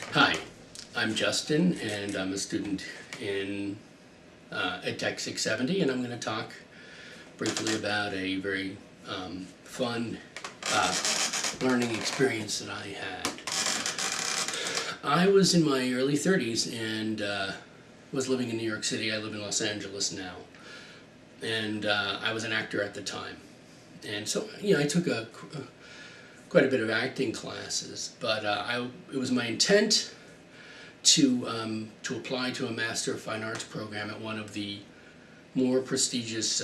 Hi, I'm Justin, and I'm a student in Edtec 670, and I'm going to talk briefly about a very fun learning experience that I had. I was in my early 30s and was living in New York City. I live in Los Angeles now, and I was an actor at the time. And so, I took quite a bit of acting classes, but it was my intent to apply to a Master of Fine Arts program at one of the more prestigious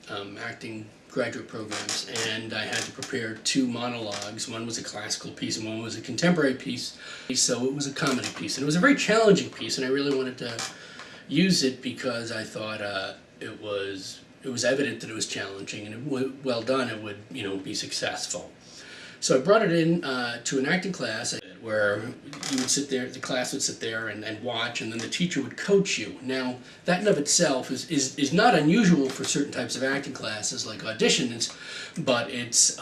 acting graduate programs, and I had to prepare two monologues. One was a classical piece and one was a contemporary piece. So it was a comedy piece, and it was a very challenging piece, and I really wanted to use it because I thought it was evident that it was challenging, and well done, it would be successful. So I brought it in to an acting class where you would sit there, the class would sit there and watch, and then the teacher would coach you. Now, that in of itself is not unusual for certain types of acting classes like auditions, but it's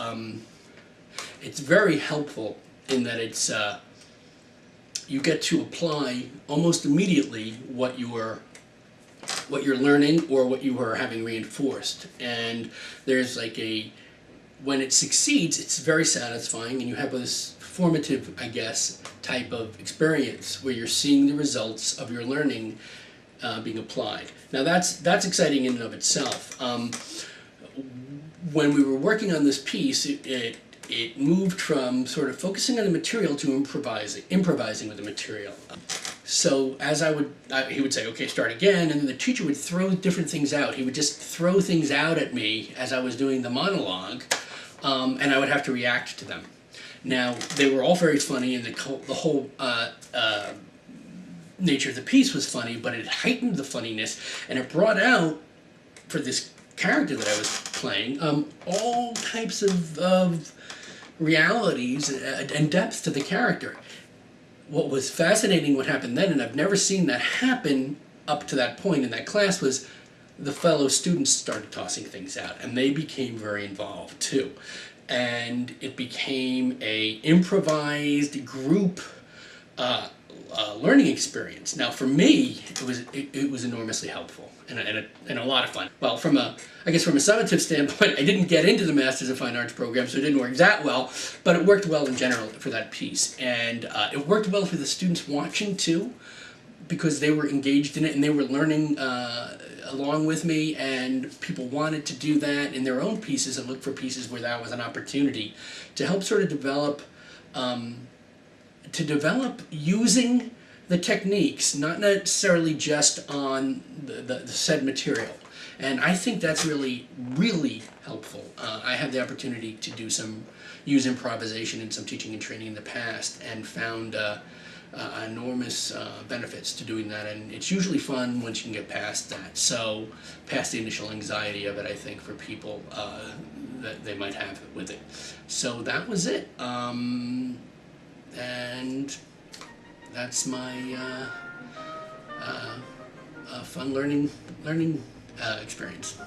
very helpful in that it's you get to apply almost immediately what you're learning or what you are having reinforced. And there's when it succeeds, it's very satisfying, and you have this formative, I guess, type of experience where you're seeing the results of your learning being applied. Now that's exciting in and of itself. When we were working on this piece, it moved from sort of focusing on the material to improvising with the material. So as he would say, okay, start again, and then the teacher would throw different things out. He would just throw things out at me as I was doing the monologue, and I would have to react to them. Now, they were all very funny, and the whole nature of the piece was funny, but it heightened the funniness, and it brought out, for this character that I was playing, all types of realities and depth to the character. What was fascinating, what happened then, and I've never seen that happen up to that point in that class, was the fellow students started tossing things out, and they became very involved too. And it became a improvised group learning experience. Now, for me, it was enormously helpful and a lot of fun. Well, I guess from a summative standpoint, I didn't get into the Masters of Fine Arts program, so it didn't work that well, but it worked well in general for that piece. And it worked well for the students watching too, because they were engaged in it and they were learning along with me, and people wanted to do that in their own pieces and look for pieces where that was an opportunity to help sort of develop using the techniques, not necessarily just on the said material. And I think that's really, really helpful. I had the opportunity to use improvisation in some teaching and training in the past, and found enormous benefits to doing that, and it's usually fun once you can get past that. So, past the initial anxiety of it, I think, for people that they might have with it. So that was it, and that's my fun learning experience.